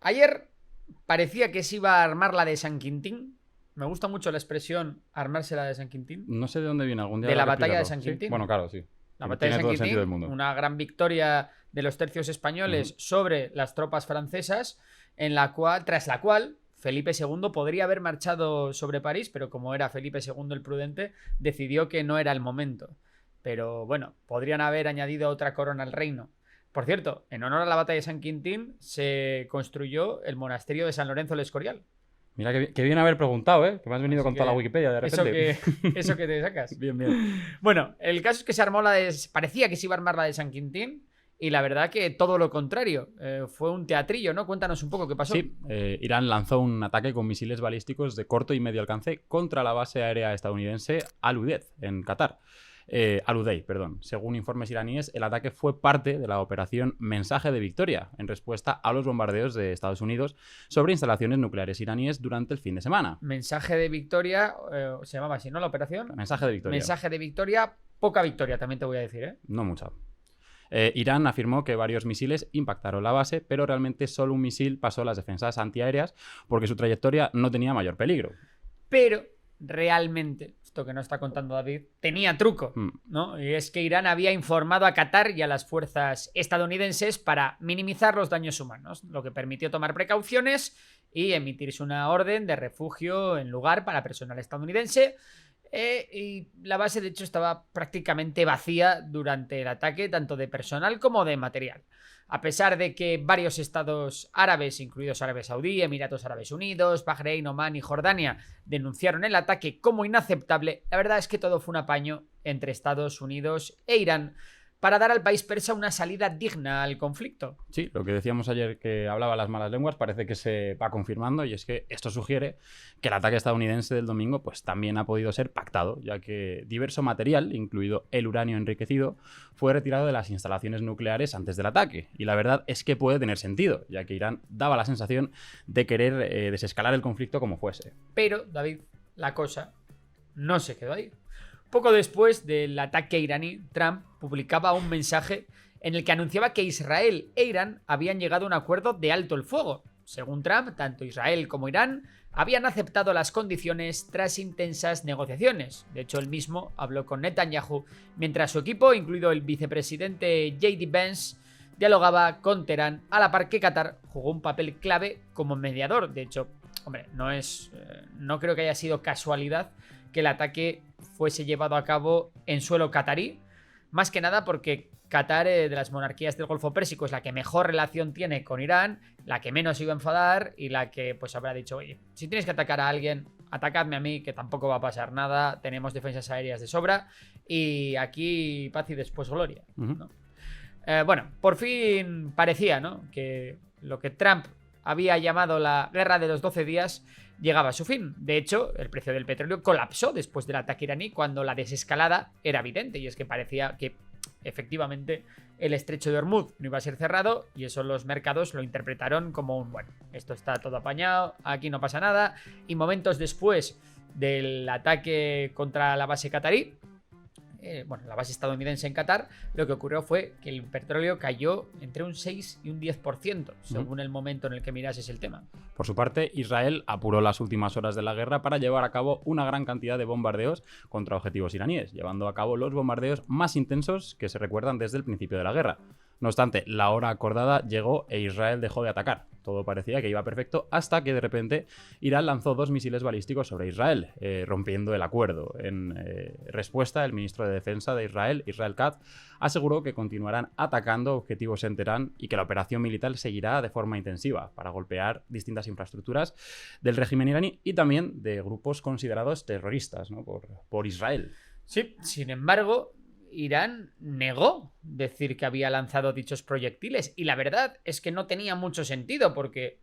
Ayer parecía que se iba a armar la de San Quintín. Me gusta mucho la expresión armarse la de San Quintín. No sé de dónde viene algún día. De la batalla de explicarlo. San Quintín. ¿Sí? Bueno, claro, sí. La batalla de Tiene todo San el sentido del Quintín, mundo. una gran victoria de los tercios españoles sobre las tropas francesas, tras la cual Felipe II podría haber marchado sobre París, pero como era Felipe II el prudente, decidió que no era el momento. Pero bueno, podrían haber añadido otra corona al reino. Por cierto, en honor a la batalla de San Quintín se construyó el monasterio de San Lorenzo el Escorial. Mira que bien haber preguntado, ¿eh? Que me has venido Así con toda la que Wikipedia de repente. Eso que te sacas. Bien, bien. Bueno, el caso es que se armó parecía que se iba a armar la de San Quintín. Y la verdad que todo lo contrario. Fue un teatrillo, ¿no? Cuéntanos un poco qué pasó. Sí, Irán lanzó un ataque con misiles balísticos de corto y medio alcance contra la base aérea estadounidense Al-Udeid, en Qatar. Al-Udeid, perdón. Según informes iraníes, el ataque fue parte de la operación Mensaje de Victoria, en respuesta a los bombardeos de Estados Unidos sobre instalaciones nucleares iraníes durante el fin de semana. Mensaje de Victoria, se llamaba así, ¿no? La operación. Mensaje de Victoria. Mensaje de Victoria, poca victoria, también te voy a decir, ¿eh? No mucha. Irán afirmó que varios misiles impactaron la base, pero realmente solo un misil pasó las defensas antiaéreas porque su trayectoria no tenía mayor peligro. Pero realmente, esto que no está contando David, tenía truco, ¿no? Y es que Irán había informado a Qatar y a las fuerzas estadounidenses para minimizar los daños humanos, lo que permitió tomar precauciones y emitirse una orden de refugio en lugar para personal estadounidense. Y la base, de hecho, estaba prácticamente vacía durante el ataque, tanto de personal como de material. A pesar de que varios estados árabes, incluidos Arabia Saudí, Emiratos Árabes Unidos, Bahrein, Omán y Jordania, denunciaron el ataque como inaceptable, la verdad es que todo fue un apaño entre Estados Unidos e Irán para dar al país persa una salida digna al conflicto. Sí, lo que decíamos ayer que hablaba las malas lenguas parece que se va confirmando, y es que esto sugiere que el ataque estadounidense del domingo pues también ha podido ser pactado, ya que diverso material, incluido el uranio enriquecido, fue retirado de las instalaciones nucleares antes del ataque. Y la verdad es que puede tener sentido, ya que Irán daba la sensación de querer desescalar el conflicto como fuese. Pero, David, la cosa no se quedó ahí. Poco después del ataque iraní, Trump publicaba un mensaje en el que anunciaba que Israel e Irán habían llegado a un acuerdo de alto el fuego. Según Trump, tanto Israel como Irán habían aceptado las condiciones tras intensas negociaciones. De hecho, él mismo habló con Netanyahu, mientras su equipo, incluido el vicepresidente J.D. Vance, dialogaba con Teherán, a la par que Qatar jugó un papel clave como mediador. De hecho, hombre, no creo que haya sido casualidad que el ataque fuese llevado a cabo en suelo catarí, más que nada porque Qatar, de las monarquías del Golfo Pérsico, es la que mejor relación tiene con Irán, la que menos iba a enfadar y la que pues habrá dicho, oye, si tienes que atacar a alguien, atacadme a mí, que tampoco va a pasar nada, tenemos defensas aéreas de sobra y aquí paz y después gloria, ¿no? Bueno, por fin parecía, ¿no?, que lo que Trump había llamado la guerra de los 12 días llegaba a su fin. De hecho, el precio del petróleo colapsó después del ataque iraní cuando la desescalada era evidente, y es que parecía que efectivamente el estrecho de Hormuz no iba a ser cerrado, y eso los mercados lo interpretaron como un, bueno, esto está todo apañado, aquí no pasa nada. Y momentos después del ataque contra la base catarí, la base estadounidense en Qatar, lo que ocurrió fue que el petróleo cayó entre un 6 y un 10%, según el momento en el que mirases el tema. Por su parte, Israel apuró las últimas horas de la guerra para llevar a cabo una gran cantidad de bombardeos contra objetivos iraníes, llevando a cabo los bombardeos más intensos que se recuerdan desde el principio de la guerra. No obstante, la hora acordada llegó e Israel dejó de atacar. Todo parecía que iba perfecto hasta que de repente Irán lanzó 2 misiles balísticos sobre Israel, rompiendo el acuerdo. En respuesta, el ministro de Defensa de Israel, Israel Katz, aseguró que continuarán atacando objetivos en Teherán y que la operación militar seguirá de forma intensiva para golpear distintas infraestructuras del régimen iraní y también de grupos considerados terroristas, ¿no?, por Israel. Sí, sin embargo, Irán negó decir que había lanzado dichos proyectiles, y la verdad es que no tenía mucho sentido, porque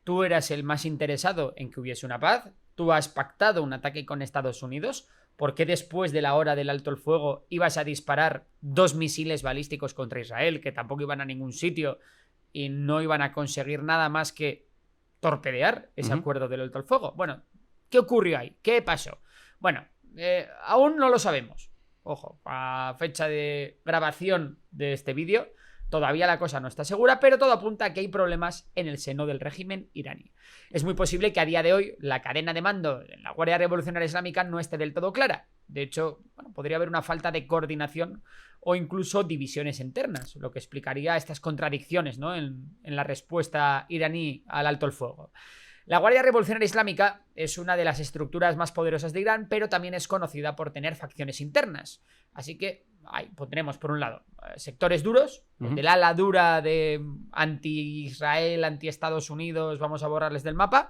tú eras el más interesado en que hubiese una paz, tú has pactado un ataque con Estados Unidos, ¿por qué después de la hora del alto el fuego ibas a disparar 2 misiles balísticos contra Israel, que tampoco iban a ningún sitio y no iban a conseguir nada más que torpedear ese acuerdo del alto el fuego? Bueno, ¿qué ocurrió ahí? ¿Qué pasó? Bueno, aún no lo sabemos. Ojo, a fecha de grabación de este vídeo Todavía la cosa no está segura, pero todo apunta a que hay problemas en el seno del régimen iraní. Es muy posible que a día de hoy la cadena de mando en la Guardia Revolucionaria Islámica no esté del todo clara. De hecho, bueno, podría haber una falta de coordinación o incluso divisiones internas, lo que explicaría estas contradicciones, ¿no?, en la respuesta iraní al alto el fuego. La Guardia Revolucionaria Islámica es una de las estructuras más poderosas de Irán, pero también es conocida por tener facciones internas. Así que ahí pondremos, por un lado, sectores duros, del ala dura de anti-Israel, anti-Estados Unidos, vamos a borrarles del mapa,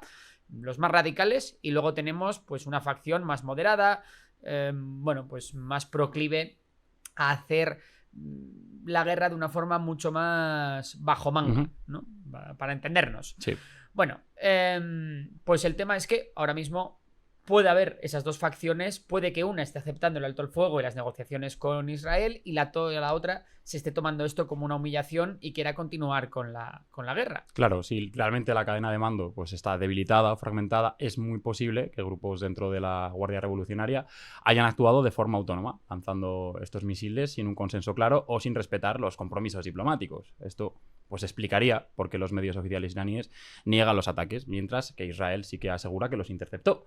los más radicales, y luego tenemos pues una facción más moderada, bueno, pues más proclive a hacer la guerra de una forma mucho más bajo manga, ¿no? Para entendernos. Sí. Bueno, pues el tema es que ahora mismo puede haber esas dos facciones, puede que una esté aceptando el alto el fuego y las negociaciones con Israel y la otra se esté tomando esto como una humillación y quiera continuar con la guerra. Claro, si realmente la cadena de mando pues está debilitada o fragmentada, es muy posible que grupos dentro de la Guardia Revolucionaria hayan actuado de forma autónoma, lanzando estos misiles sin un consenso claro o sin respetar los compromisos diplomáticos. Esto pues explicaría por qué los medios oficiales iraníes niegan los ataques, mientras que Israel sí que asegura que los interceptó.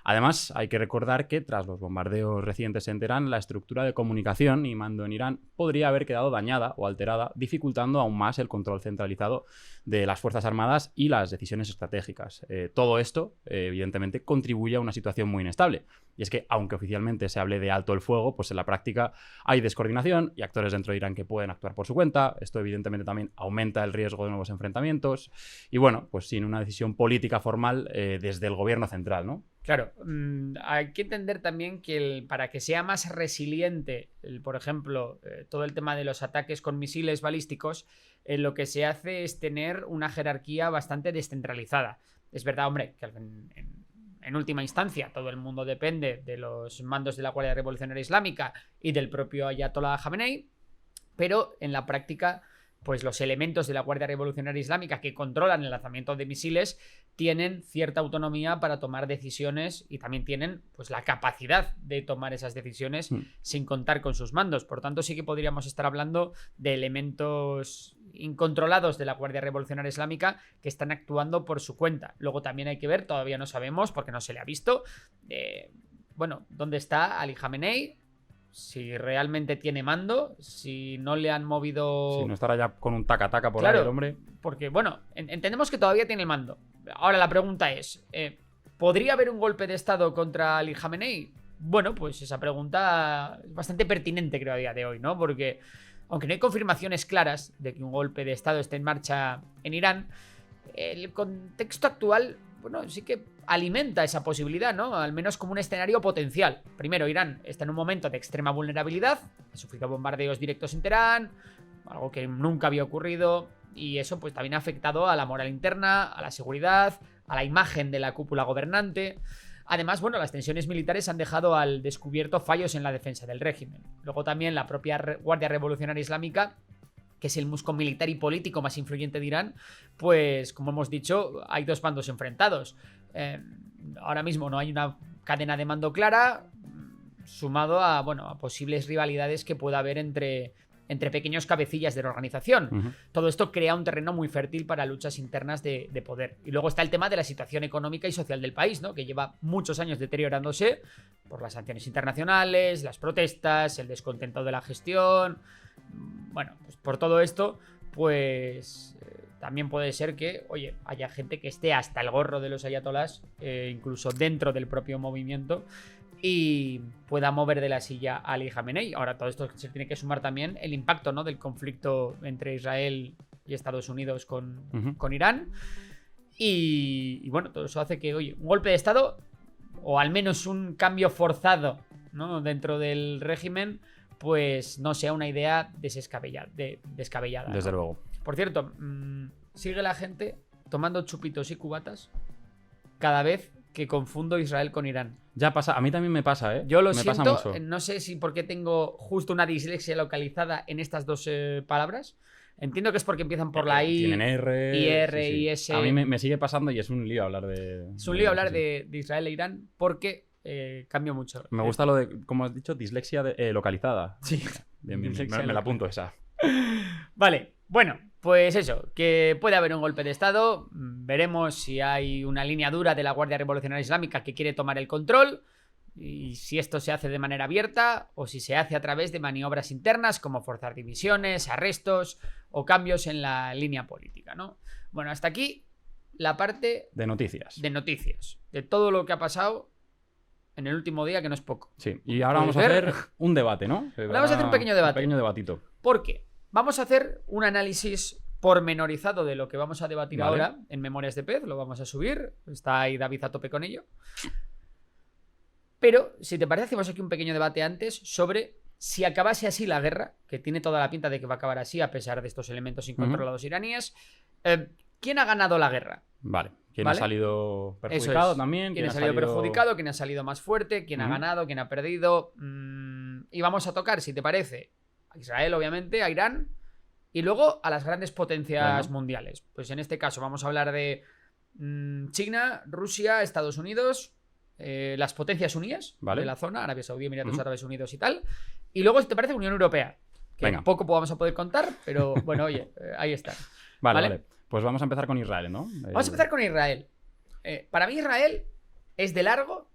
Además, hay que recordar que tras los bombardeos recientes en Teherán, la estructura de comunicación y mando en Irán podría haber quedado dañada o alterada, dificultando aún más el control centralizado de las Fuerzas Armadas y las decisiones estratégicas. Todo esto, evidentemente, contribuye a una situación muy inestable. Y es que, aunque oficialmente se hable de alto el fuego, pues en la práctica hay descoordinación y actores dentro de Irán que pueden actuar por su cuenta. Esto, evidentemente, también aumenta el riesgo de nuevos enfrentamientos. Y bueno, pues sin una decisión política formal desde el gobierno central, ¿no? Claro, hay que entender también que para que sea más resiliente, por ejemplo, todo el tema de los ataques con misiles balísticos, lo que se hace es tener una jerarquía bastante descentralizada. Es verdad, hombre, que en última instancia todo el mundo depende de los mandos de la Guardia Revolucionaria Islámica y del propio Ayatollah Khamenei, pero en la práctica pues los elementos de la Guardia Revolucionaria Islámica que controlan el lanzamiento de misiles tienen cierta autonomía para tomar decisiones y también tienen pues la capacidad de tomar esas decisiones sin contar con sus mandos. Por tanto, sí que podríamos estar hablando de elementos incontrolados de la Guardia Revolucionaria Islámica que están actuando por su cuenta. Luego también hay que ver, todavía no sabemos porque no se le ha visto, bueno, dónde está Ali Khamenei, si realmente tiene mando, si no le han movido... Si no estará ya con un taca-taca por claro, ahí el hombre. Porque, bueno, entendemos que todavía tiene el mando. Ahora la pregunta es, ¿podría haber un golpe de estado contra Ali Khamenei? Bueno, pues esa pregunta es bastante pertinente, creo, a día de hoy, ¿no? Porque, aunque no hay confirmaciones claras de que un golpe de estado esté en marcha en Irán, el contexto actual, bueno, sí que alimenta esa posibilidad, ¿no? Al menos como un escenario potencial. Primero, Irán está en un momento de extrema vulnerabilidad, ha sufrido bombardeos directos en Teherán, algo que nunca había ocurrido, y eso pues también ha afectado a la moral interna, a la seguridad, a la imagen de la cúpula gobernante. Además, bueno, las tensiones militares han dejado al descubierto fallos en la defensa del régimen. Luego también la propia Guardia Revolucionaria Islámica, que es el musco militar y político más influyente de Irán, pues como hemos dicho, hay dos bandos enfrentados. Ahora mismo no hay una cadena de mando clara, sumado a, bueno, a posibles rivalidades que pueda haber entre pequeños cabecillas de la organización. Todo esto crea un terreno muy fértil para luchas internas de poder. Y luego está el tema de la situación económica y social del país, ¿no? Que lleva muchos años deteriorándose por las sanciones internacionales, las protestas, el descontento de la gestión. Bueno, pues por todo esto, pues también puede ser que, oye, haya gente que esté hasta el gorro de los ayatolás, incluso dentro del propio movimiento, y pueda mover de la silla a Ali Khamenei. Ahora, todo esto se tiene que sumar también el impacto, ¿no?, del conflicto entre Israel y Estados Unidos con Irán. Y bueno, todo eso hace que, oye, un golpe de estado, o al menos un cambio forzado, ¿no?, dentro del régimen, pues no sea una idea descabellada. Desde luego. Por cierto, sigue la gente tomando chupitos y cubatas cada vez que confundo Israel con Irán. Ya pasa, a mí también me pasa, ¿eh? Yo lo me siento, pasa mucho. No sé si porque tengo justo una dislexia localizada en estas dos palabras. Entiendo que es porque empiezan por la I, tienen R, y R, sí, sí. y S. A mí me sigue pasando y es un lío hablar de... Es un lío hablar de Israel e Irán porque cambia mucho. Me gusta lo de, como has dicho, dislexia localizada. Sí. Bien, Dislexia me la apunto esa. Vale, bueno, pues eso, que puede haber un golpe de estado. Veremos si hay una línea dura de la Guardia Revolucionaria Islámica que quiere tomar el control y si esto se hace de manera abierta o si se hace a través de maniobras internas como forzar divisiones, arrestos o cambios en la línea política, ¿no? Bueno, hasta aquí la parte De noticias. de todo lo que ha pasado en el último día, que no es poco. Sí, y ahora vamos a ¿Puedes ver? hacer un debate, ¿no? Vamos a hacer un pequeño debate. Un pequeño debatito. ¿Por qué? Vamos a hacer un análisis pormenorizado de lo que vamos a debatir Vale. ahora en Memorias de Pez, lo vamos a subir, está ahí David a tope con ello. Pero, si te parece, hacemos aquí un pequeño debate antes sobre si acabase así la guerra, que tiene toda la pinta de que va a acabar así a pesar de estos elementos incontrolados iraníes. ¿Quién ha ganado la guerra? Vale. ¿Quién ¿Vale? ha salido Eso perjudicado es. también? ¿Quién ha salido perjudicado? ¿Quién ha salido más fuerte? ¿Quién ha Ujú. ganado? ¿Quién ha perdido? Y vamos a tocar, si te parece, a Israel, obviamente, a Irán y luego a las grandes potencias Venga. mundiales. Pues en este caso vamos a hablar de China, Rusia, Estados Unidos, las potencias unidas Vale. de la zona, Arabia Saudí, Emiratos Ujú. Árabes Unidos y tal. Y luego, si te parece, Unión Europea. Que Venga. poco vamos a poder contar, pero bueno, oye, ahí está. Vale, ¿Vale? vale. Pues vamos a empezar con Israel, ¿no? Vamos a empezar con Israel. Para mí Israel es de largo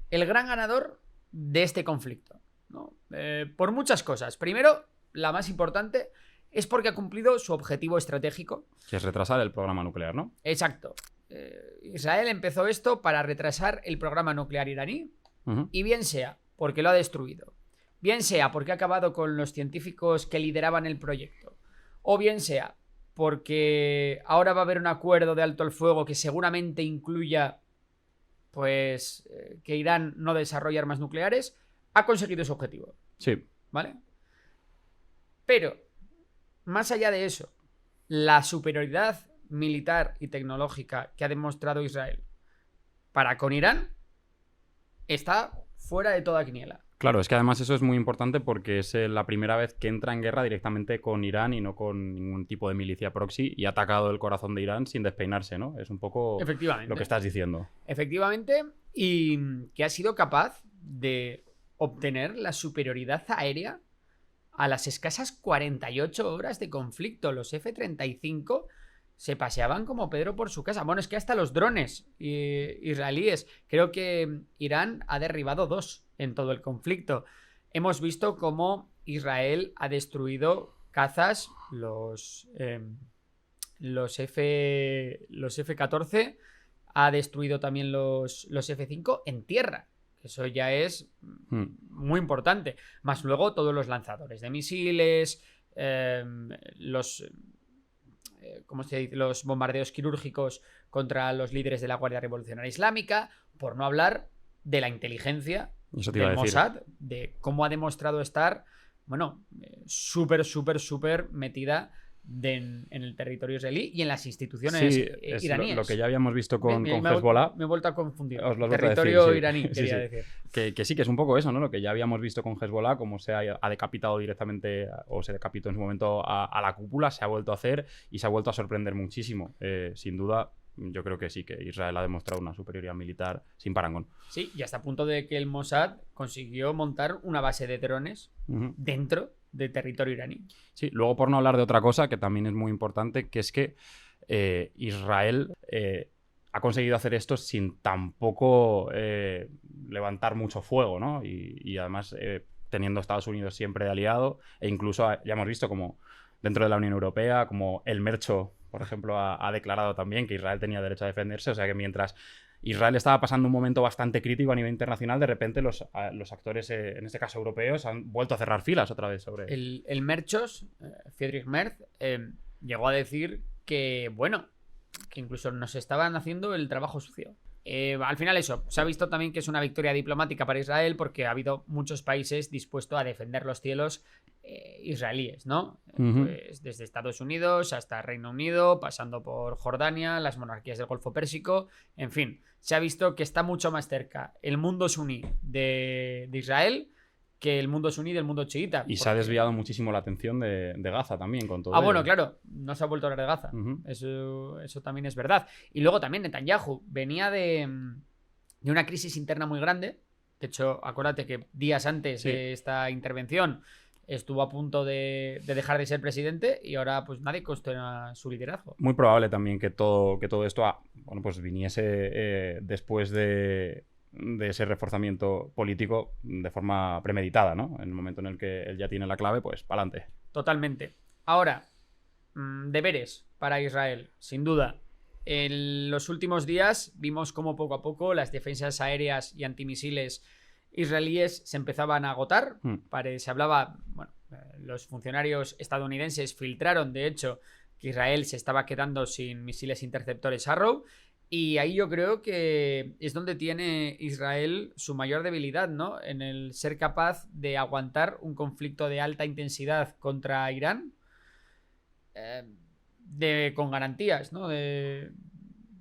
el gran ganador de este conflicto, ¿no? Por muchas cosas. Primero, la más importante es porque ha cumplido su objetivo estratégico. Que es retrasar el programa nuclear, ¿no? Exacto. Israel empezó esto para retrasar el programa nuclear iraní, Ujú. y bien sea porque lo ha destruido, bien sea porque ha acabado con los científicos que lideraban el proyecto, o bien sea porque ahora va a haber un acuerdo de alto el fuego que seguramente incluya pues que Irán no desarrolle armas nucleares, ha conseguido su objetivo, Sí. ¿vale? Pero, más allá de eso, la superioridad militar y tecnológica que ha demostrado Israel para con Irán está fuera de toda quiniela. Claro, es que además eso es muy importante porque es la primera vez que entra en guerra directamente con Irán y no con ningún tipo de milicia proxy y ha atacado el corazón de Irán sin despeinarse, ¿no? Es un poco Efectivamente. lo que estás diciendo. Efectivamente, y que ha sido capaz de obtener la superioridad aérea a las escasas 48 horas de conflicto. Los F-35 se paseaban como Pedro por su casa. Bueno, es que hasta los drones israelíes. Creo que Irán ha derribado 2 en todo el conflicto. Hemos visto cómo Israel ha destruido cazas, los F-14, ha destruido también los F-5 en tierra. Eso ya es muy importante. Más luego todos los lanzadores de misiles, ¿cómo se dice? Los bombardeos quirúrgicos contra los líderes de la Guardia Revolucionaria Islámica, por no hablar de la inteligencia Eso te iba a del decir. Mossad, de cómo ha demostrado estar, bueno, súper metida en el territorio israelí y en las instituciones Sí, es iraníes. lo que ya habíamos visto con me Hezbollah. he vuelto a confundir. Os lo he vuelto a Territorio decir, sí. iraní, Sí, quería sí. decir. Que sí, que es un poco eso, ¿no? Lo que ya habíamos visto con Hezbollah, cómo se ha decapitado directamente, o se decapitó en su momento a la cúpula, se ha vuelto a hacer y se ha vuelto a sorprender muchísimo. Sin duda, yo creo que sí, que Israel ha demostrado una superioridad militar sin parangón. Sí, y hasta el punto de que el Mossad consiguió montar una base de drones Ujú. dentro del territorio iraní. Sí, luego por no hablar de otra cosa que también es muy importante, que es que Israel ha conseguido hacer esto sin tampoco levantar mucho fuego, ¿no? Y además teniendo a Estados Unidos siempre de aliado, e incluso ya hemos visto como dentro de la Unión Europea, como el Mercho, por ejemplo, ha declarado también que Israel tenía derecho a defenderse, o sea que mientras Israel estaba pasando un momento bastante crítico a nivel internacional, de repente los actores, en este caso europeos, han vuelto a cerrar filas otra vez sobre... El Merchos, Friedrich Merz, llegó a decir que, bueno, que incluso nos estaban haciendo el trabajo sucio. Al final eso, se ha visto también que es una victoria diplomática para Israel porque ha habido muchos países dispuestos a defender los cielos israelíes, ¿no? Ujú. Pues desde Estados Unidos hasta Reino Unido, pasando por Jordania, las monarquías del Golfo Pérsico, en fin, se ha visto que está mucho más cerca el mundo suní de Israel que el mundo suní del mundo chiita. Y se ha desviado muchísimo la atención de Gaza también con todo bueno, ello. claro, no se ha vuelto a hablar de Gaza. Ujú. Eso también es verdad. Y luego también Netanyahu venía de una crisis interna muy grande. De hecho, acuérdate que días antes Sí. de esta intervención estuvo a punto de dejar de ser presidente y ahora pues nadie cuestiona su liderazgo. Muy probable también que todo esto bueno, pues viniese después de ese reforzamiento político de forma premeditada, ¿no? En el momento en el que él ya tiene la clave, pues para adelante. Totalmente. Ahora, deberes para Israel, sin duda. En los últimos días vimos cómo poco a poco las defensas aéreas y antimisiles israelíes se empezaban a agotar. Se hablaba, bueno, los funcionarios estadounidenses filtraron, de hecho, que Israel se estaba quedando sin misiles interceptores Arrow. Y ahí yo creo que es donde tiene Israel su mayor debilidad, ¿no? En el ser capaz de aguantar un conflicto de alta intensidad contra Irán con garantías, ¿no?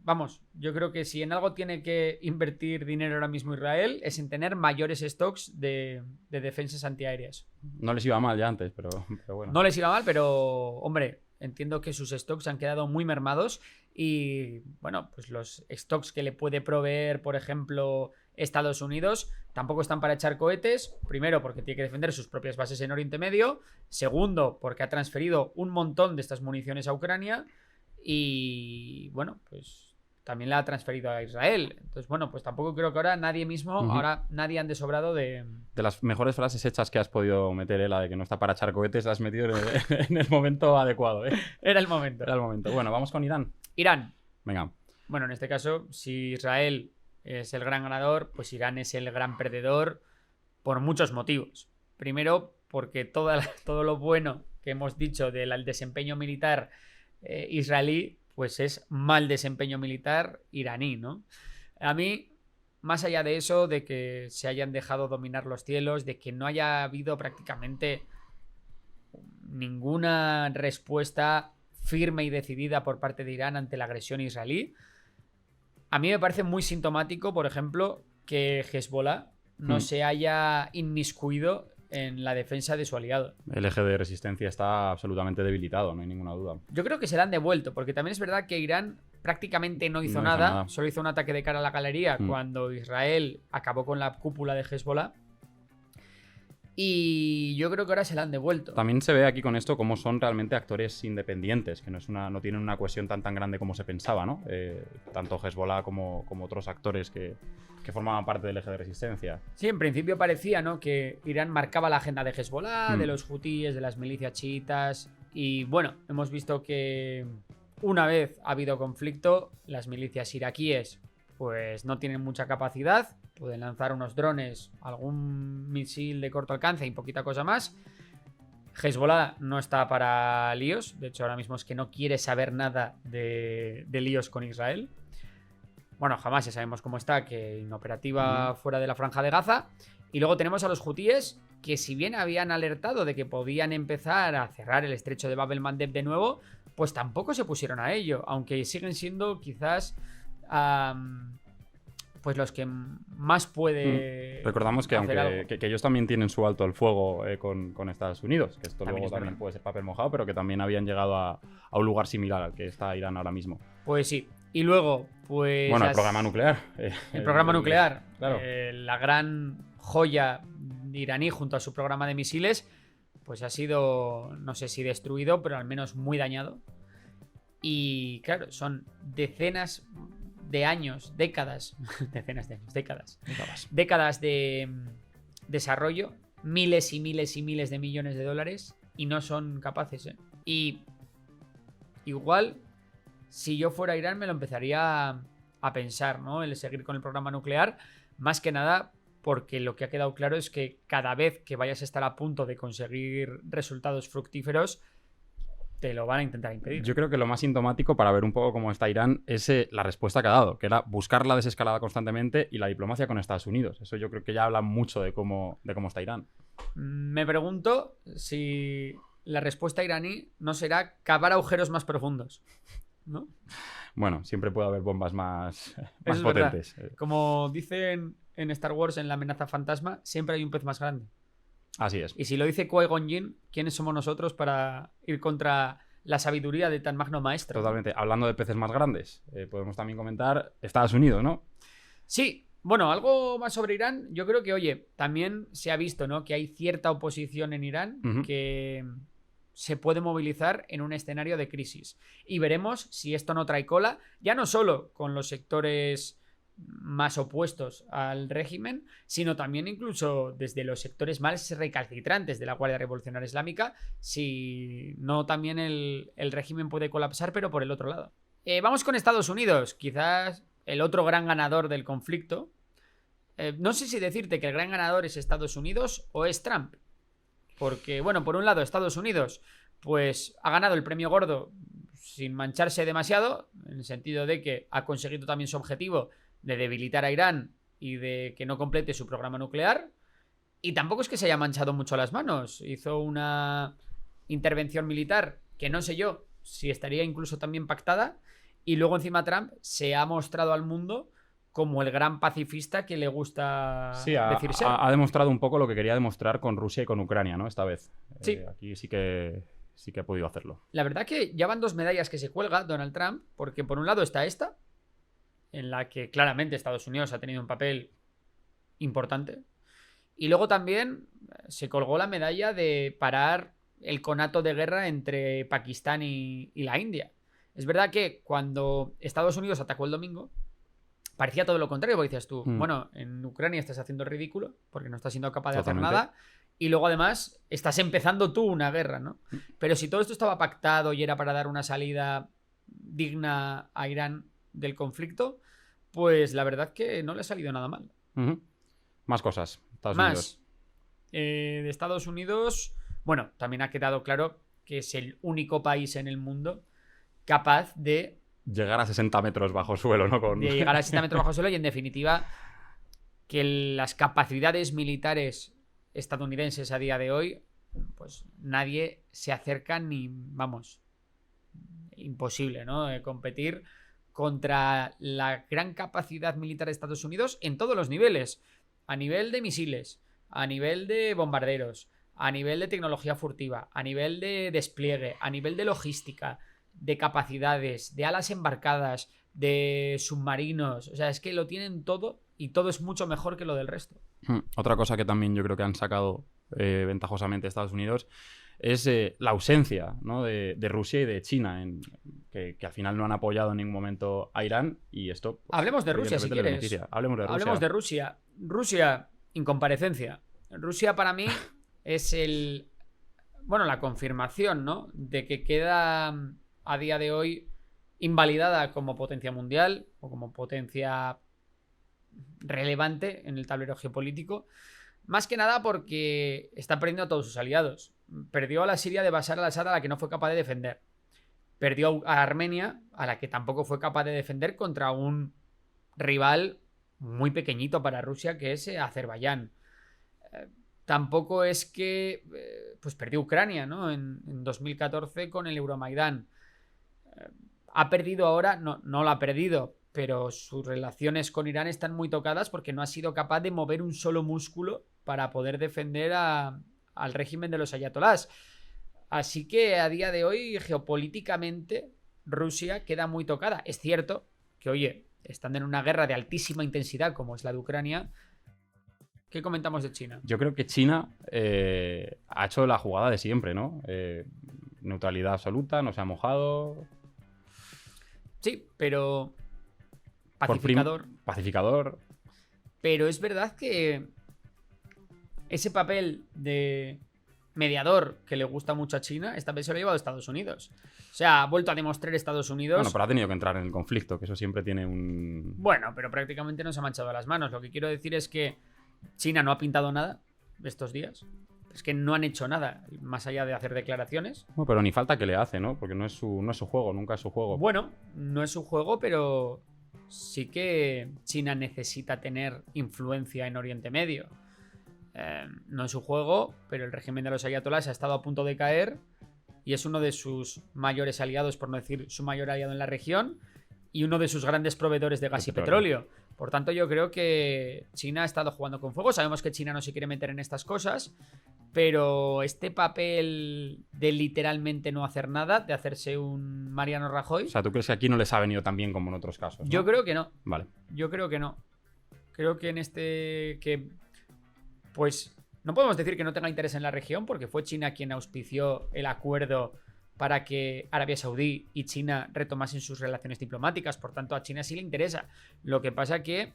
Vamos, yo creo que si en algo tiene que invertir dinero ahora mismo Israel es en tener mayores stocks de defensas antiaéreas. No les iba mal ya antes, pero bueno. No les iba mal, pero, hombre, entiendo que sus stocks han quedado muy mermados y, bueno, pues los stocks que le puede proveer, por ejemplo, Estados Unidos tampoco están para echar cohetes. Primero, porque tiene que defender sus propias bases en Oriente Medio. Segundo, porque ha transferido un montón de estas municiones a Ucrania. Y, bueno, pues también la ha transferido a Israel. Entonces, bueno, pues tampoco creo que ahora nadie mismo, ahora nadie ande sobrado de... De las mejores frases hechas que has podido meter, la de que no está para echar cohetes, la has metido en el momento adecuado, ¿eh? Era el momento. Era el momento. Bueno, vamos con Irán. Irán. Venga. Bueno, en este caso, si Israel es el gran ganador, pues Irán es el gran perdedor por muchos motivos. Primero, porque todo lo bueno que hemos dicho del desempeño militar israelí, pues es mal desempeño militar iraní, ¿no? A mí, más allá de eso, de que se hayan dejado dominar los cielos, de que no haya habido prácticamente ninguna respuesta firme y decidida por parte de Irán ante la agresión israelí, a mí me parece muy sintomático, por ejemplo, que Hezbollah no se haya inmiscuido en la defensa de su aliado. El eje de resistencia está absolutamente debilitado, no hay ninguna duda. Yo creo que se la han devuelto, porque también es verdad que Irán prácticamente no hizo nada, solo hizo un ataque de cara a la galería cuando Israel acabó con la cúpula de Hezbollah. Y yo creo que ahora se la han devuelto. También se ve aquí con esto cómo son realmente actores independientes, que no tienen una cohesión tan grande como se pensaba, ¿no? Tanto Hezbollah como otros actores que formaban parte del eje de resistencia. Sí, en principio parecía, ¿no?, que Irán marcaba la agenda de Hezbollah, de los hutíes, de las milicias chiitas. Y bueno, hemos visto que una vez ha habido conflicto, las milicias iraquíes pues no tienen mucha capacidad, pueden lanzar unos drones, algún misil de corto alcance y poquita cosa más. Hezbollah no está para líos, de hecho ahora mismo es que no quiere saber nada de líos con Israel. Bueno, jamás ya sabemos cómo está, que inoperativa fuera de la Franja de Gaza. Y luego tenemos a los hutíes, que si bien habían alertado de que podían empezar a cerrar el estrecho de Bab el-Mandeb de nuevo, pues tampoco se pusieron a ello, aunque siguen siendo quizás pues los que más puede recordamos que aunque que ellos también tienen su alto el fuego con Estados Unidos, que esto también luego también puede ser papel mojado, pero que también habían llegado a un lugar similar al que está Irán ahora mismo. Pues sí. Y luego, pues... Bueno, el programa nuclear. El programa nuclear. Claro. La gran joya iraní junto a su programa de misiles, pues ha sido, no sé si destruido, pero al menos muy dañado. Y claro, son decenas de años, décadas de desarrollo, miles y miles y miles de millones de dólares, y no son capaces, ¿eh? Y igual, si yo fuera Irán, me lo empezaría a pensar, ¿no?, el seguir con el programa nuclear, más que nada porque lo que ha quedado claro es que cada vez que vayas a estar a punto de conseguir resultados fructíferos, te lo van a intentar impedir. Yo creo que lo más sintomático para ver un poco cómo está Irán es la respuesta que ha dado, que era buscar la desescalada constantemente y la diplomacia con Estados Unidos. Eso yo creo que ya habla mucho de cómo está Irán. Me pregunto si la respuesta iraní no será cavar agujeros más profundos, ¿no? Bueno, siempre puede haber bombas más es potentes. Verdad. Como dicen en Star Wars, en la amenaza fantasma, siempre hay un pez más grande. Así es. Y si lo dice Qui-Gon Jinn, ¿quiénes somos nosotros para ir contra la sabiduría de tan magno maestro? Totalmente. Hablando de peces más grandes, podemos también comentar Estados Unidos, ¿no? Sí, Bueno, algo más sobre Irán. Yo creo que, oye, también se ha visto, ¿no? Que hay cierta oposición en Irán que se puede movilizar en un escenario de crisis. Y veremos si esto no trae cola, ya no solo con los sectores más opuestos al régimen, sino también incluso desde los sectores más recalcitrantes de la Guardia Revolucionaria Islámica, si no también el régimen puede colapsar, pero por el otro lado. Vamos con Estados Unidos, quizás el otro gran ganador del conflicto. No sé si decirte que el gran ganador es Estados Unidos o es Trump. Porque, bueno, por un lado, Estados Unidos, pues ha ganado el premio gordo sin mancharse demasiado, en el sentido de que ha conseguido también su objetivo de debilitar a Irán y de que no complete su programa nuclear. Y tampoco es que se haya manchado mucho las manos. Hizo una intervención militar que no sé yo si estaría incluso también pactada. Y luego encima Trump se ha mostrado al mundo como el gran pacifista que le gusta decir ser. Ha demostrado un poco lo que quería demostrar con Rusia y con Ucrania, ¿no? Esta vez. Sí. Aquí sí que ha podido hacerlo. La verdad que ya van 2 medallas que se cuelga Donald Trump, porque por un lado está esta, en la que claramente Estados Unidos ha tenido un papel importante. Y luego también se colgó la medalla de parar el conato de guerra entre Pakistán y la India. Es verdad que cuando Estados Unidos atacó el domingo, parecía todo lo contrario, porque dices tú, bueno, en Ucrania estás haciendo el ridículo, porque no estás siendo capaz de hacer nada, y luego además estás empezando tú una guerra, ¿no? Pero si todo esto estaba pactado y era para dar una salida digna a Irán del conflicto, pues la verdad que no le ha salido nada mal. Más cosas. Estados Más. Unidos. De Estados Unidos, bueno, también ha quedado claro que es el único país en el mundo capaz de llegar a 60 metros bajo suelo, ¿no? De llegar a 60 metros bajo suelo y, en definitiva, que las capacidades militares estadounidenses a día de hoy, pues nadie se acerca ni, vamos, imposible, ¿no? Competir contra la gran capacidad militar de Estados Unidos en todos los niveles. A nivel de misiles, a nivel de bombarderos, a nivel de tecnología furtiva, a nivel de despliegue, a nivel de logística, de capacidades, de alas embarcadas, de submarinos. O sea, es que lo tienen todo y todo es mucho mejor que lo del resto. Otra cosa que también yo creo que han sacado ventajosamente Estados Unidos es la ausencia, ¿no? de Rusia y de China, que al final no han apoyado en ningún momento a Irán, y esto... Pues, hablemos de Rusia, si quieres. Hablemos de Rusia. Hablemos de Rusia. Rusia, incomparecencia. Rusia para mí es la confirmación, ¿no? De que queda a día de hoy invalidada como potencia mundial o como potencia relevante en el tablero geopolítico, más que nada porque está perdiendo a todos sus aliados. Perdió a la Siria de Bashar al-Assad, a la que no fue capaz de defender. Perdió a Armenia, a la que tampoco fue capaz de defender, contra un rival muy pequeñito para Rusia, que es Azerbaiyán. Tampoco es que pues perdió Ucrania, ¿no? En 2014 con el Euromaidán. Ha perdido ahora, no lo ha perdido, pero sus relaciones con Irán están muy tocadas porque no ha sido capaz de mover un solo músculo para poder defender al régimen de los ayatolás. Así que a día de hoy, geopolíticamente, Rusia queda muy tocada. Es cierto que, oye, estando en una guerra de altísima intensidad como es la de Ucrania. ¿Qué comentamos de China? Yo creo que China ha hecho la jugada de siempre, ¿no? Neutralidad absoluta, no se ha mojado. Sí, pero pacificador. Pacificador. Pero es verdad que ese papel de mediador que le gusta mucho a China, esta vez se lo ha llevado a Estados Unidos. O sea, ha vuelto a demostrar Estados Unidos. Bueno, pero ha tenido que entrar en el conflicto, que eso siempre tiene un... Bueno, pero prácticamente no se ha manchado las manos. Lo que quiero decir es que China no ha pintado nada estos días. Es que no han hecho nada, más allá de hacer declaraciones. Bueno, pero ni falta que le hace, ¿no? Porque no es su juego, nunca es su juego. Bueno, no es su juego, pero sí que China necesita tener influencia en Oriente Medio. No es su juego, pero el régimen de los ayatolás ha estado a punto de caer y es uno de sus mayores aliados, por no decir su mayor aliado en la región, y uno de sus grandes proveedores de gas y petróleo. Por tanto, yo creo que China ha estado jugando con fuego. Sabemos que China no se quiere meter en estas cosas, pero este papel de literalmente no hacer nada, de hacerse un Mariano Rajoy... O sea, ¿tú crees que aquí no les ha venido tan bien como en otros casos, ¿no? Yo creo que no. Vale. Yo creo que no. Creo que pues no podemos decir que no tenga interés en la región, porque fue China quien auspició el acuerdo para que Arabia Saudí y China retomasen sus relaciones diplomáticas. Por tanto, a China sí le interesa. Lo que pasa que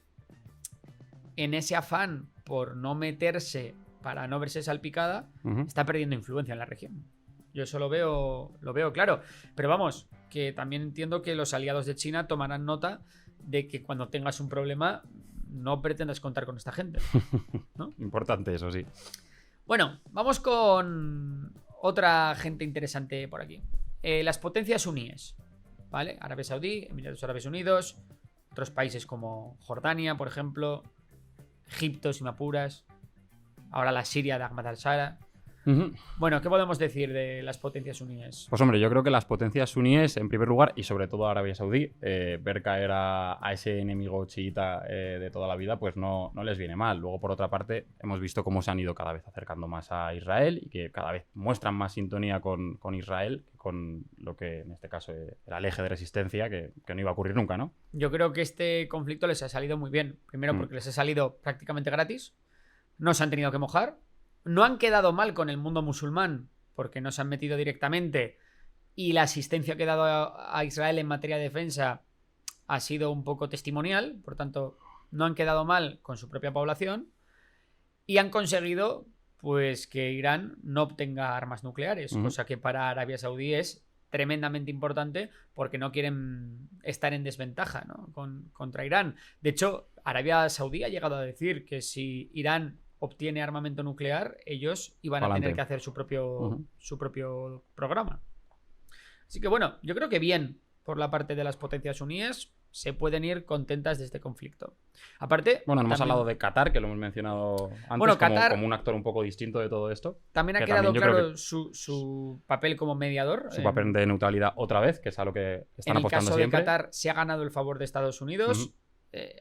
en ese afán por no meterse, para no verse salpicada, está perdiendo influencia en la región. Yo eso lo veo claro. Pero vamos, que también entiendo que los aliados de China tomarán nota de que cuando tengas un problema no pretendas contar con esta gente, ¿no? Importante eso, sí. Bueno, vamos con otra gente interesante por aquí. Las potencias suníes, ¿vale? Arabia Saudí, Emiratos Árabes Unidos, otros países como Jordania, por ejemplo, Egipto, si me apuras, ahora la Siria de Ahmad al-Shara. Bueno, ¿qué podemos decir de las potencias suníes? Pues hombre, yo creo que las potencias suníes, en primer lugar, y sobre todo Arabia Saudí, ver caer a ese enemigo chiita de toda la vida, pues no les viene mal. Luego, por otra parte, hemos visto cómo se han ido cada vez acercando más a Israel y que cada vez muestran más sintonía con Israel, con lo que en este caso era el eje de resistencia, que no iba a ocurrir nunca, ¿no? Yo creo que este conflicto les ha salido muy bien. Primero porque les ha salido prácticamente gratis, no se han tenido que mojar. No han quedado mal con el mundo musulmán porque no se han metido directamente y la asistencia que ha dado a Israel en materia de defensa ha sido un poco testimonial, por tanto no han quedado mal con su propia población y han conseguido pues que Irán no obtenga armas nucleares, cosa que para Arabia Saudí es tremendamente importante porque no quieren estar en desventaja, ¿no? contra Irán. De hecho, Arabia Saudí ha llegado a decir que si Irán obtiene armamento nuclear, ellos iban a tener que hacer su propio programa. Así que bueno, yo creo que bien por la parte de las potencias suníes, se pueden ir contentas de este conflicto. Aparte, bueno, no hemos hablado de Qatar, que lo hemos mencionado antes, bueno, Qatar, como un actor un poco distinto de todo esto. También ha quedado claro su papel como mediador. Su papel de neutralidad otra vez, que es a lo que están apostando siempre. En el caso de Qatar se ha ganado el favor de Estados Unidos,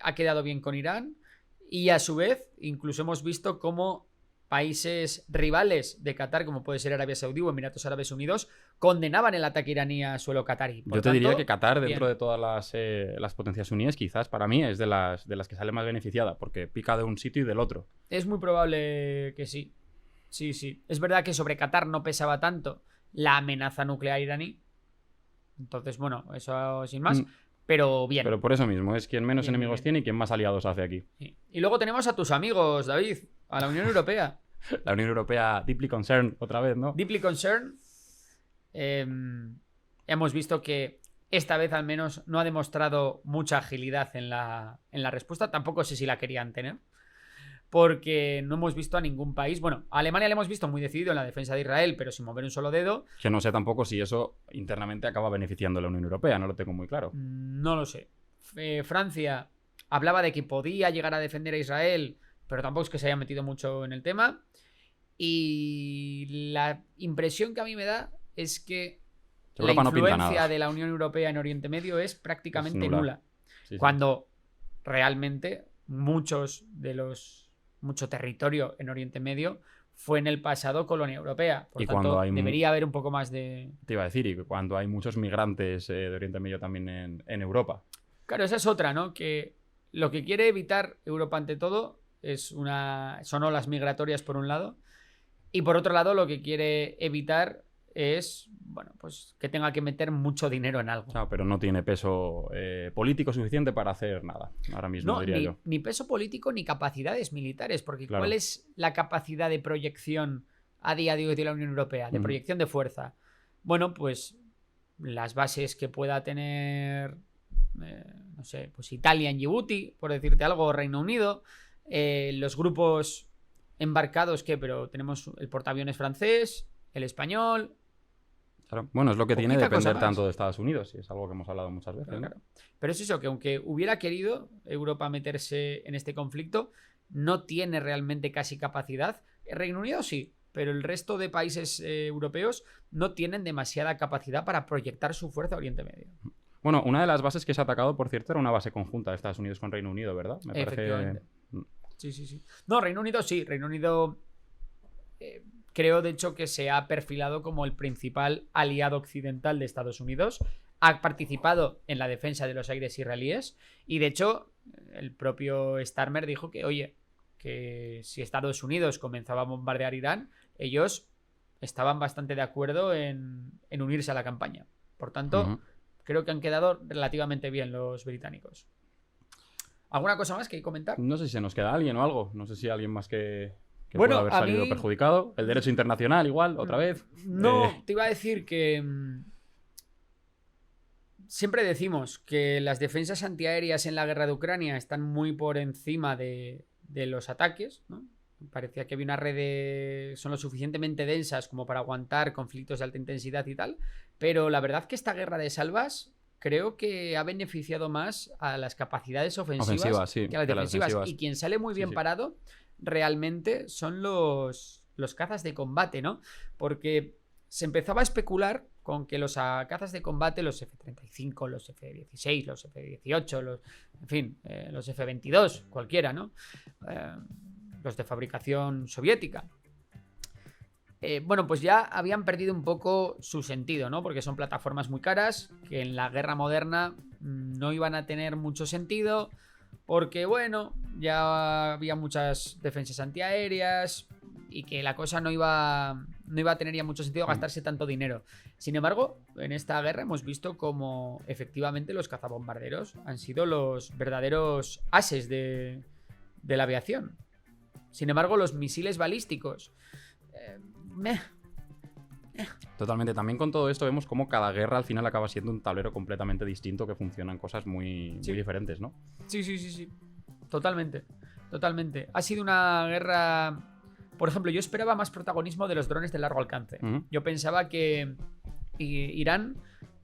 ha quedado bien con Irán. Y a su vez, incluso hemos visto cómo países rivales de Qatar, como puede ser Arabia Saudí o Emiratos Árabes Unidos, condenaban el ataque iraní a suelo qatarí. Yo te diría que Qatar, dentro de todas las potencias suníes, quizás para mí es de las que sale más beneficiada, porque pica de un sitio y del otro. Es muy probable que sí. Sí. Es verdad que sobre Qatar no pesaba tanto la amenaza nuclear iraní. Entonces, bueno, eso sin más. Pero bien. Pero por eso mismo, es quien menos enemigos tiene y quien más aliados hace aquí. Sí. Y luego tenemos a tus amigos, David, a la Unión Europea. La Unión Europea deeply concerned otra vez, ¿no? Deeply concerned. Hemos visto que esta vez al menos no ha demostrado mucha agilidad en la respuesta. Tampoco sé si la querían tener. Porque no hemos visto a ningún país. Bueno, a Alemania le hemos visto muy decidido en la defensa de Israel, pero sin mover un solo dedo. Que no sé tampoco si eso internamente acaba beneficiando a la Unión Europea, no lo tengo muy claro. No lo sé. Francia hablaba de que podía llegar a defender a Israel, pero tampoco es que se haya metido mucho en el tema. Y la impresión que a mí me da es que Europa la influencia no pinta nada de la Unión Europea en Oriente Medio es prácticamente nula. Sí. Cuando realmente mucho territorio en Oriente Medio fue en el pasado colonia europea. Por tanto, debería haber un poco más de... Te iba a decir, y cuando hay muchos migrantes de Oriente Medio también en Europa. Claro, esa es otra, ¿no? Que lo que quiere evitar Europa ante todo son olas migratorias por un lado, y por otro lado lo que quiere evitar es, bueno, pues que tenga que meter mucho dinero en algo. Claro, pero no tiene peso político suficiente para hacer nada, ahora mismo, diría yo. Ni peso político ni capacidades militares, porque claro, ¿cuál es la capacidad de proyección a día de hoy de la Unión Europea? De proyección de fuerza. Bueno, pues las bases que pueda tener, no sé, pues Italia en Djibouti, por decirte algo, o Reino Unido, los grupos embarcados, pero tenemos el portaaviones francés, el español. Claro. Bueno, es lo que tiene depender tanto de Estados Unidos, y es algo que hemos hablado muchas veces. Claro. Pero es eso, que aunque hubiera querido Europa meterse en este conflicto, no tiene realmente casi capacidad. El Reino Unido sí, pero el resto de países europeos no tienen demasiada capacidad para proyectar su fuerza a Oriente Medio. Bueno, una de las bases que se ha atacado, por cierto, era una base conjunta de Estados Unidos con Reino Unido, ¿verdad? Me Efectivamente. Sí. No, Reino Unido sí. Reino Unido creo, de hecho, que se ha perfilado como el principal aliado occidental de Estados Unidos. ha participado en la defensa de los aires israelíes y de hecho el propio Starmer dijo que, oye, que si Estados Unidos comenzaba a bombardear Irán, ellos estaban bastante de acuerdo en unirse a la campaña. Por tanto, creo que han quedado relativamente bien los británicos. ¿Alguna cosa más que comentar? No sé si se nos queda alguien o algo. No sé si alguien más que bueno, pueda haber salido perjudicado. El derecho internacional igual, otra vez. No, te iba a decir que siempre decimos que las defensas antiaéreas en la guerra de Ucrania están muy por encima de los ataques, ¿no? Parecía que había una red son lo suficientemente densas como para aguantar conflictos de alta intensidad y tal, pero la verdad que esta guerra de salvas creo que ha beneficiado más a las capacidades ofensivas sí, que a las defensivas. Y quien sale muy bien parado realmente son los cazas de combate, ¿no? Porque se empezaba a especular con que los cazas de combate, los F-35, los F-16, los F-18, en fin, los F-22, cualquiera, ¿no? Los de fabricación soviética. Bueno, pues ya habían perdido un poco su sentido, ¿no? Porque son plataformas muy caras que en la guerra moderna no iban a tener mucho sentido porque, bueno, ya había muchas defensas antiaéreas y que la cosa no iba a tener ya mucho sentido gastarse tanto dinero. Sin embargo, en esta guerra hemos visto como efectivamente los cazabombarderos han sido los verdaderos ases de la aviación. Sin embargo, los misiles balísticos... Totalmente. También con todo esto vemos cómo cada guerra al final acaba siendo un tablero completamente distinto que funcionan cosas muy diferentes, ¿no? Sí. Totalmente. Ha sido una guerra... Por ejemplo, yo esperaba más protagonismo de los drones de largo alcance. Yo pensaba que Irán,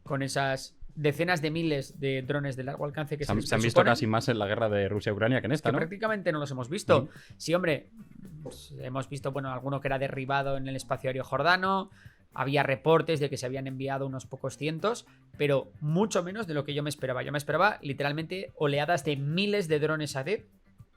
con esas decenas de miles de drones de largo alcance que se han visto casi más en la guerra de Rusia-Ucrania que en esta, ¿no? Prácticamente no los hemos visto. Sí, hombre, pues hemos visto, bueno, alguno que era derribado en el espacio aéreo jordano. Había reportes de que se habían enviado unos pocos cientos, pero mucho menos de lo que yo me esperaba. Yo me esperaba literalmente oleadas de miles de drones AD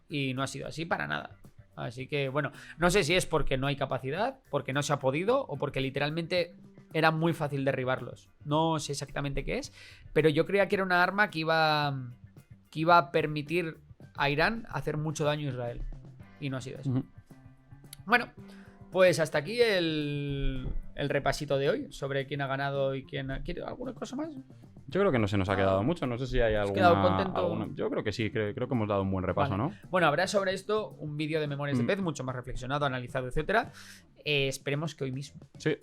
y no ha sido así para nada. Así que, bueno, no sé si es porque no hay capacidad, porque no se ha podido o porque literalmente era muy fácil derribarlos. No sé exactamente qué es, pero yo creía que era una arma que iba a permitir a Irán hacer mucho daño a Israel. Y no ha sido así. Bueno, pues hasta aquí el repasito de hoy sobre quién ha ganado y quién... ¿Quiere alguna cosa más? Yo creo que no se nos ha quedado mucho. No sé si hay alguna... Yo creo que sí, creo que hemos dado un buen repaso, ¿no? Bueno, habrá sobre esto un vídeo de Memorias de Pez mucho más reflexionado, analizado, etcétera. Esperemos que hoy mismo. Sí,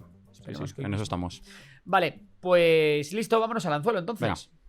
en eso estamos. Vale, pues listo, vámonos al anzuelo entonces. Venga.